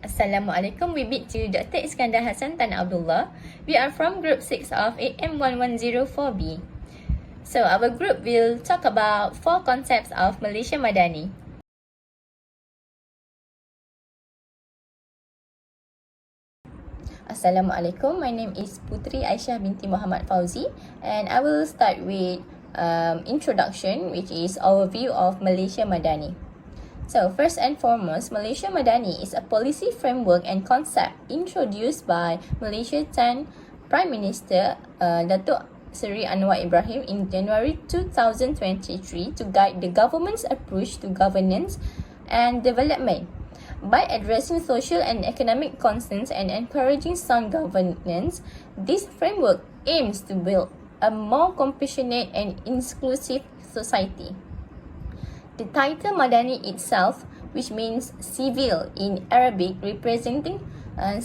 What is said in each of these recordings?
Assalamualaikum. We meet to Dr. Iskandar Hassan Tan Abdullah. We are from Group 6 of AM1104B. So our group will talk about 4 concepts of Malaysia Madani. Assalamualaikum. My name is Putri Aisyah binti Muhammad Fauzi, and I will start with introduction, which is overview of Malaysia Madani. So first and foremost, Malaysia Madani is a policy framework and concept introduced by Malaysia 10 Prime Minister Datuk Seri Anwar Ibrahim in January 2023 to guide the government's approach to governance and development. By addressing social and economic concerns and encouraging sound governance, this framework aims to build a more compassionate and inclusive society. The title Madani itself, which means civil in Arabic, representing 6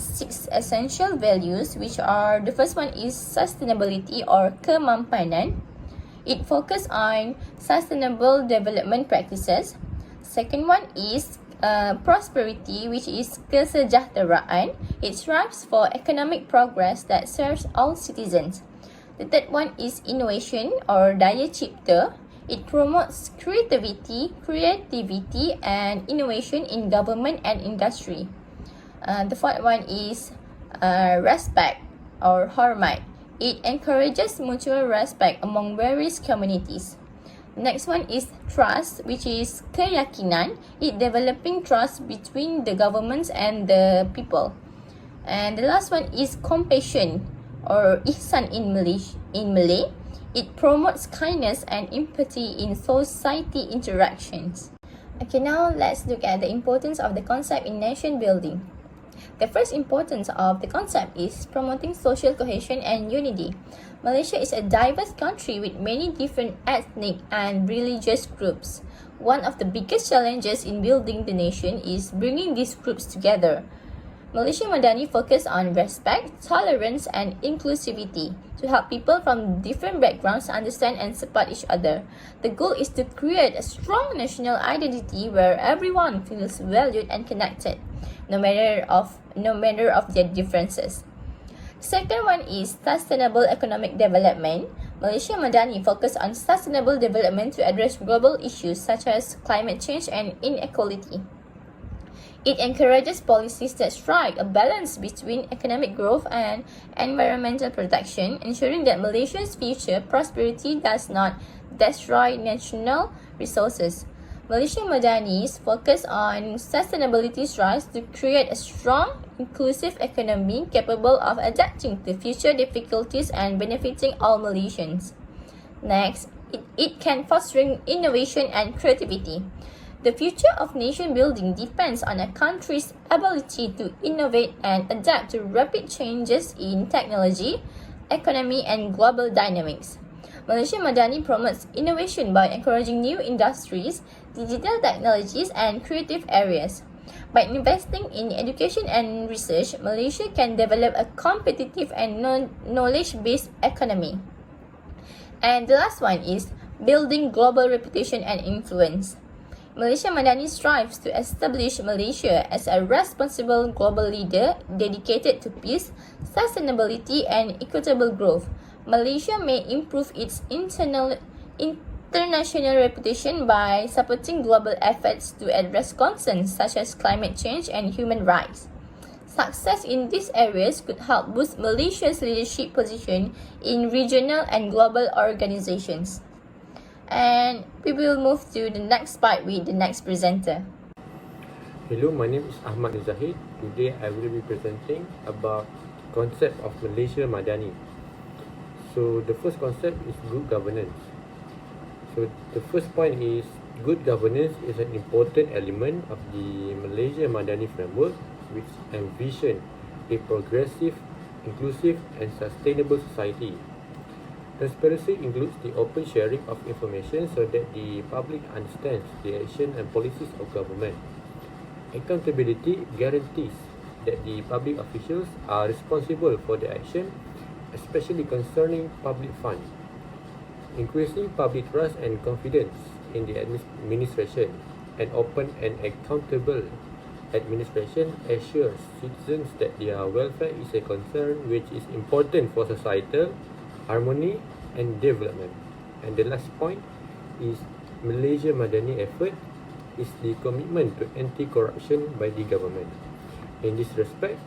essential values, which are, the first one is sustainability or kemampanan. It focuses on sustainable development practices. Second one is prosperity, which is kesejahteraan. It strives for economic progress that serves all citizens. The third one is innovation or daya cipta. It promotes creativity, and innovation in government and industry. The fourth one is respect or hormat. It encourages mutual respect among various communities. Next one is trust, which is keyakinan. It developing trust between the governments and the people. And the last one is compassion or ihsan in Malay. It promotes kindness and empathy in society interactions. Okay, now let's look at the importance of the concept in nation building. The first importance of the concept is promoting social cohesion and unity. Malaysia is a diverse country with many different ethnic and religious groups. One of the biggest challenges in building the nation is bringing these groups together. Malaysia Madani focus on respect, tolerance, and inclusivity to help people from different backgrounds understand and support each other. The goal is to create a strong national identity where everyone feels valued and connected, no matter of their differences. Second one is sustainable economic development. Malaysia Madani focus on sustainable development to address global issues such as climate change and inequality. It encourages policies that strike a balance between economic growth and environmental protection, ensuring that Malaysia's future prosperity does not destroy national resources. Malaysia Madani's focus on sustainability strives to create a strong, inclusive economy capable of adapting to future difficulties and benefiting all Malaysians. Next, it can foster innovation and creativity. The future of nation building depends on a country's ability to innovate and adapt to rapid changes in technology, economy, and global dynamics. Malaysia Madani promotes innovation by encouraging new industries, digital technologies, and creative areas. By investing in education and research, Malaysia can develop a competitive and knowledge-based economy. And the last one is building global reputation and influence. Malaysia Madani strives to establish Malaysia as a responsible global leader dedicated to peace, sustainability, and equitable growth. Malaysia may improve its international reputation by supporting global efforts to address concerns such as climate change and human rights. Success in these areas could help boost Malaysia's leadership position in regional and global organizations. And we will move to the next part with the next presenter. Hello, my name is Ahmad Zahid. Today I will be presenting about concept of Malaysia Madani. So the first concept is good governance. So the first point is good governance is an important element of the Malaysia Madani framework, which envision a progressive, inclusive, and sustainable society. Transparency includes the open sharing of information so that the public understands the action and policies of government. Accountability guarantees that the public officials are responsible for their action, especially concerning public funds. Increasing public trust and confidence in the administration, an open and accountable administration assures citizens that their welfare is a concern which is important for societal harmony and development. And the last point is Malaysia Madani effort is the commitment to anti-corruption by the government. In this respect,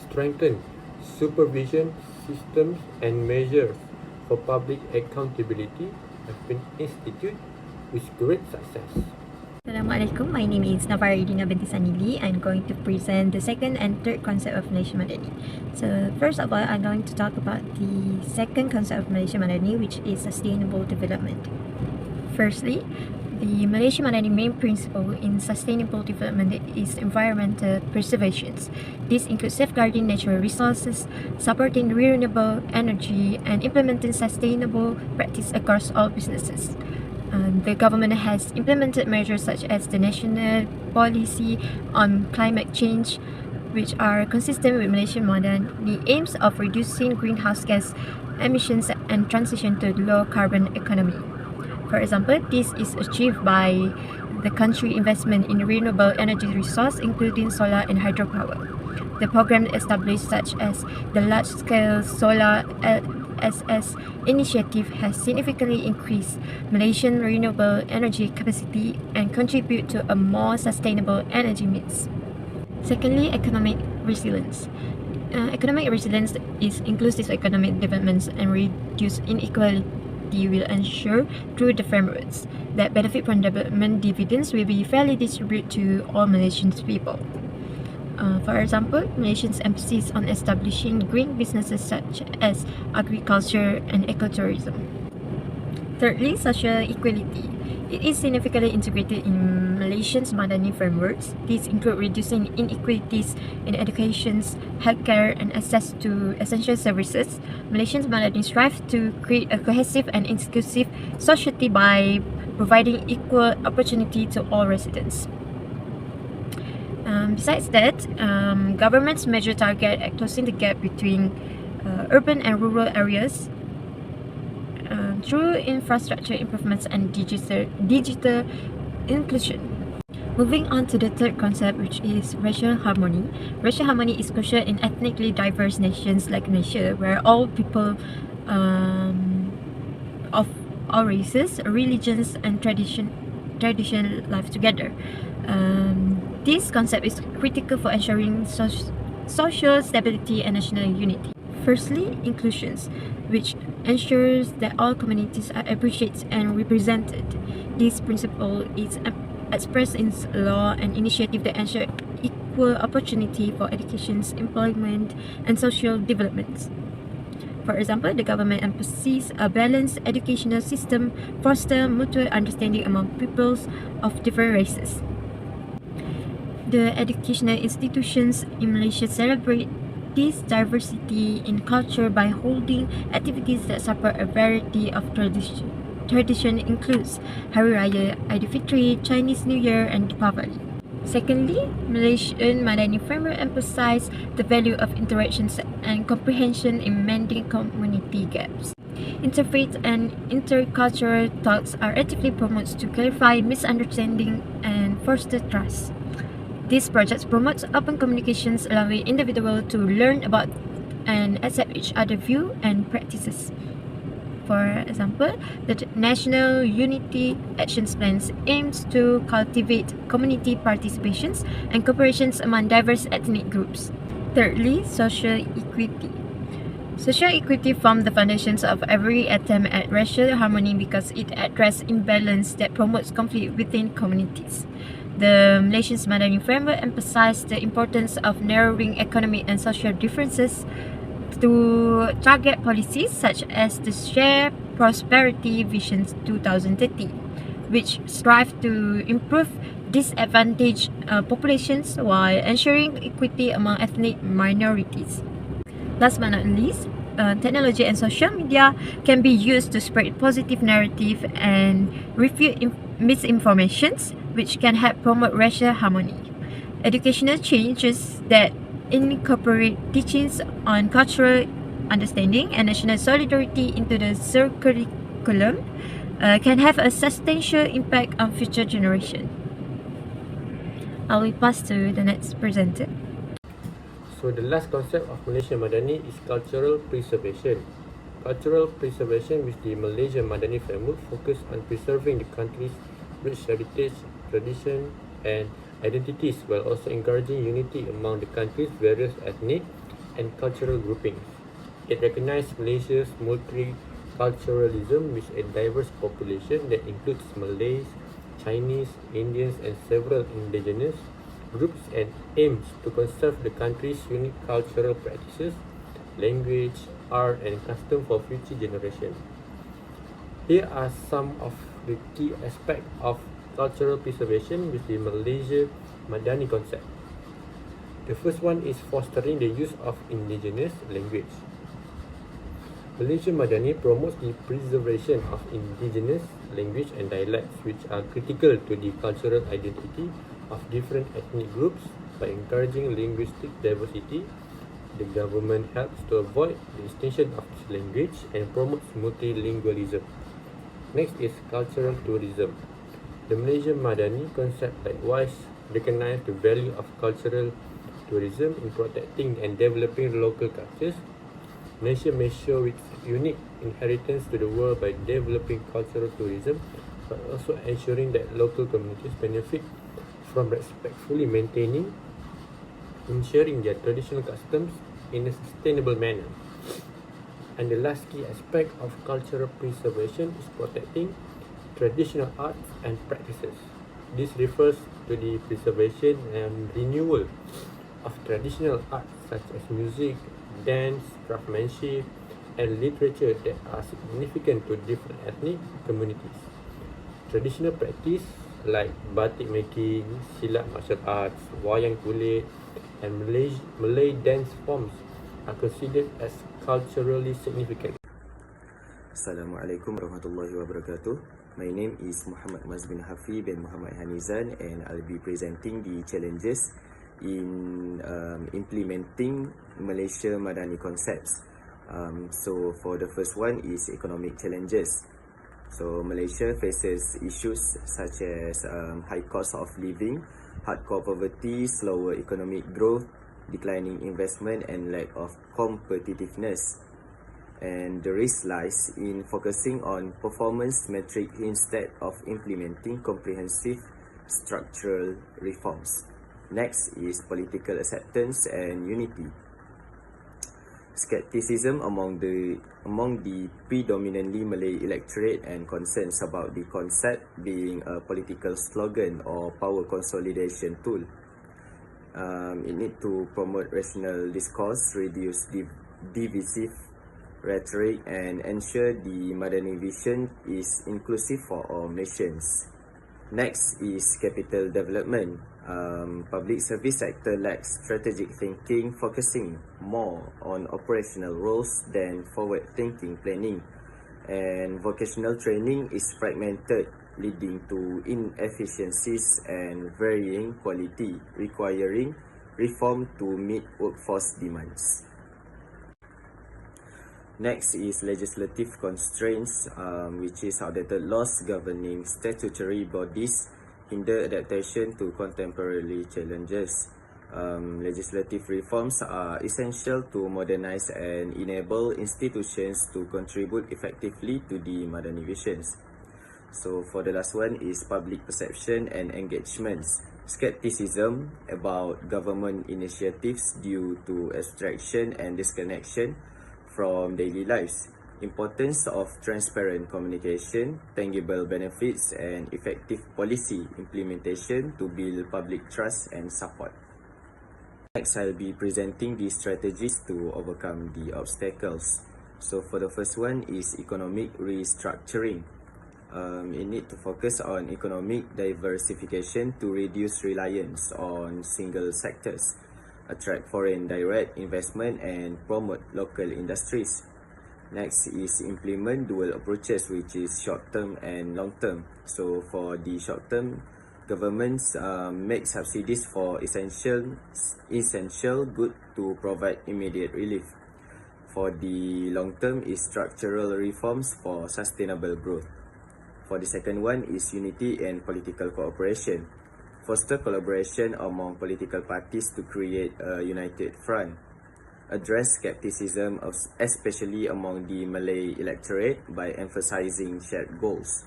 strengthen supervision systems and measures for public accountability have been instituted with great success. Assalamualaikum, my name is Nafaridina binti Sanili. I'm going to present the second and third concept of Malaysia Madani. So first of all, I'm going to talk about the second concept of Malaysia Madani, which is sustainable development. Firstly, the Malaysia Madani main principle in sustainable development is environmental preservation. This includes safeguarding natural resources, supporting renewable energy, and implementing sustainable practice across all businesses. The government has implemented measures such as the national policy on climate change, which are consistent with Malaysian Madani aims of reducing greenhouse gas emissions and transition to low carbon economy. For example, this is achieved by the country investment in renewable energy resource, including solar and hydropower. The program established such as the large-scale solar SS initiative has significantly increased Malaysian renewable energy capacity and contribute to a more sustainable energy mix. Secondly, economic resilience. Economic resilience is inclusive economic development and reduce inequality will ensure through the frameworks that benefit from development dividends will be fairly distributed to all Malaysian people. For example, Malaysians emphasis on establishing green businesses such as agriculture and ecotourism. Thirdly, social equality. It is significantly integrated in Malaysia's Madani frameworks. These include reducing inequalities in education, healthcare, and access to essential services. Malaysia's Madani strive to create a cohesive and inclusive society by providing equal opportunity to all residents. Besides that, government's major target at closing the gap between urban and rural areas through infrastructure improvements and digital inclusion. Moving on to the third concept, which is racial harmony. Racial harmony is crucial in ethnically diverse nations like Malaysia, where all people of all races, religions, and tradition live together. This concept is critical for ensuring social stability and national unity. Firstly, inclusions, which ensures that all communities are appreciated and represented. This principle is expressed in law and initiative that ensure equal opportunity for education, employment, and social development. For example, the government emphasizes a balanced educational system, foster mutual understanding among peoples of different races. The educational institutions in Malaysia celebrate this diversity in culture by holding activities that support a variety of tradition. Tradition includes Hari Raya, Aidilfitri, Chinese New Year, and Deepavali. Secondly, Malaysian Madani framework emphasizes the value of interactions and comprehension in mending community gaps. Interfaith and intercultural talks are actively promoted to clarify misunderstanding and foster trust. These projects promote open communications, allowing individuals to learn about and accept each other's views and practices. For example, the National Unity Action Plans aims to cultivate community participations and cooperation among diverse ethnic groups. Thirdly, social equity. Social equity forms the foundations of every attempt at racial harmony because it addresses imbalance that promotes conflict within communities. The Malaysian Madani framework emphasizes the importance of narrowing economic and social differences to target policies such as the Shared Prosperity Vision 2030, which strive to improve disadvantaged populations while ensuring equity among ethnic minorities. Last but not least, technology and social media can be used to spread positive narrative and refute misinformations, which can help promote racial harmony. Educational changes that incorporate teachings on cultural understanding and national solidarity into the curriculum can have a substantial impact on future generations. I will pass to the next presenter. So the last concept of Malaysia Madani is cultural preservation. Cultural preservation with the Malaysia Madani framework focus on preserving the country's rich heritage, tradition and identities while also encouraging unity among the country's various ethnic and cultural groupings. It recognizes Malaysia's multiculturalism with a diverse population that includes Malays, Chinese, Indians and several indigenous groups and aims to conserve the country's unique cultural practices, language, art and custom for future generations. Here are some of the key aspects of cultural preservation with the Malaysia Madani concept. The first one is fostering the use of indigenous language. Malaysia Madani promotes the preservation of indigenous language and dialects which are critical to the cultural identity of different ethnic groups. By encouraging linguistic diversity, the government helps to avoid the extinction of this language and promotes multilingualism. Next is cultural tourism. The Malaysia Madani concept likewise recognizes the value of cultural tourism in protecting and developing local cultures. Malaysia may show its unique inheritance to the world by developing cultural tourism, but also ensuring that local communities benefit from respectfully maintaining, ensuring their traditional customs in a sustainable manner. And the last key aspect of cultural preservation is protecting traditional arts and practices. This refers to the preservation and renewal of traditional arts such as music, dance, craftsmanship, and literature that are significant to different ethnic communities. Traditional practice like batik making, silat martial arts, wayang kulit, and Malay dance forms are considered as culturally significant. Assalamualaikum warahmatullahi wabarakatuh. My name is Muhammad Mazbin Hafi bin Muhammad Hanizan and I'll be presenting the challenges in implementing Malaysia Madani concepts. So for the first one is economic challenges. So Malaysia faces issues such as high cost of living, hardcore poverty, slower economic growth, declining investment and lack of competitiveness. And the risk lies in focusing on performance metric instead of implementing comprehensive structural reforms. Next is political acceptance and unity. Skepticism among the predominantly Malay electorate and concerns about the concept being a political slogan or power consolidation tool. It needs to promote rational discourse, reduce divisive rhetoric and ensure the Madani vision is inclusive for all nations. Next is capital development. Public service sector lacks strategic thinking, focusing more on operational roles than forward-thinking planning. And vocational training is fragmented, leading to inefficiencies and varying quality, requiring reform to meet workforce demands. Next is legislative constraints, which is outdated laws governing statutory bodies hinder adaptation to contemporary challenges. Legislative reforms are essential to modernize and enable institutions to contribute effectively to the Madani visions. So for the last one is public perception and engagements. Skepticism about government initiatives due to abstraction and disconnection from daily lives. Importance of transparent communication, tangible benefits and effective policy implementation to build public trust and support. Next, I'll be presenting the strategies to overcome the obstacles. So for the first one is economic restructuring. It needs to focus on economic diversification to reduce reliance on single sectors, attract foreign direct investment and promote local industries. Next is implement dual approaches, which is short-term and long-term. So for the short-term, governments make subsidies for essential goods to provide immediate relief. For the long-term is structural reforms for sustainable growth. For the second one is unity and political cooperation. foster collaboration among political parties to create a united front, address skepticism, especially among the Malay electorate by emphasizing shared goals,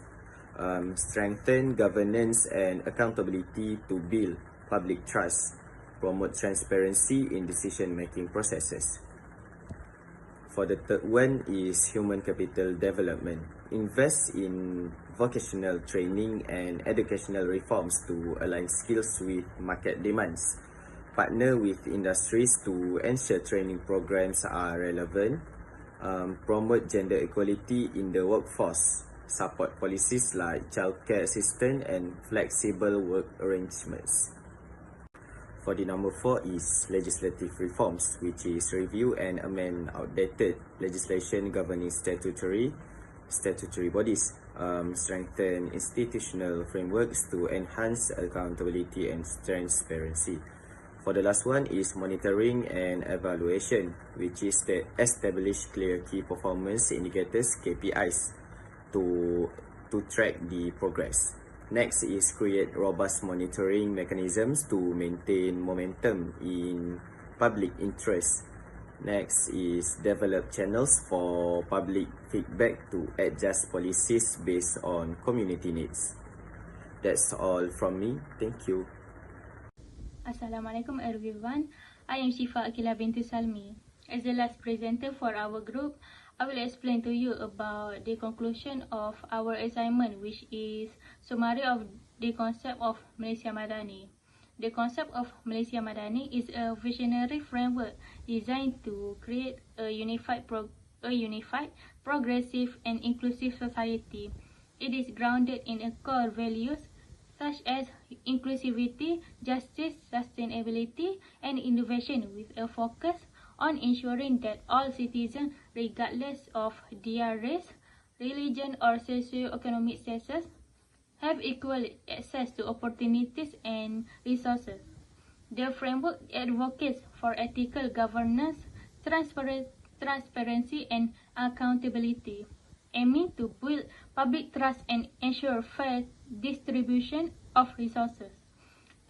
strengthen governance and accountability to build public trust, promote transparency in decision-making processes. For the third one is human capital development. Invest in vocational training and educational reforms to align skills with market demands. Partner with industries to ensure training programs are relevant. Promote gender equality in the workforce. Support policies like childcare assistance and flexible work arrangements. For the number 4 is legislative reforms, which is review and amend outdated legislation governing statutory bodies, strengthen institutional frameworks to enhance accountability and transparency. For the last one is monitoring and evaluation, which is to establish clear key performance indicators (KPIs) to track the progress. Next is create robust monitoring mechanisms to maintain momentum in public interest. Next is develop channels for public feedback to adjust policies based on community needs. That's all from me. Thank you. Assalamualaikum everyone. I am Shifa Akila binti Salmi. As the last presenter for our group, I will explain to you about the conclusion of our assignment, which is summary of the concept of Malaysia Madani. The concept of Malaysia Madani is a visionary framework designed to create a unified, progressive and inclusive society. It is grounded in core values such as inclusivity, justice, sustainability, and innovation, with a focus on ensuring that all citizens, regardless of their race, religion, or socio-economic status, have equal access to opportunities and resources. The framework advocates for ethical governance, transparency, and accountability, aiming to build public trust and ensure fair distribution of resources.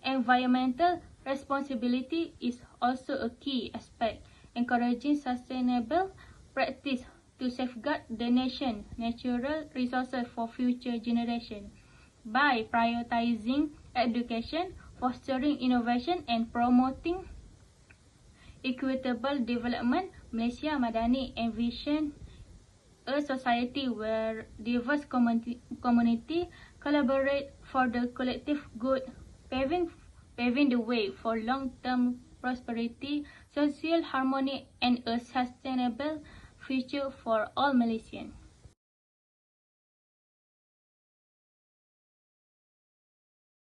Environmental responsibility is also a key aspect, encouraging sustainable practice to safeguard the nation's natural resources for future generations. By prioritizing education, fostering innovation, and promoting equitable development, Malaysia Madani envisions a society where diverse community collaborate for the collective good, paving the way for long-term prosperity, social harmony, and a sustainable future for all Malaysians.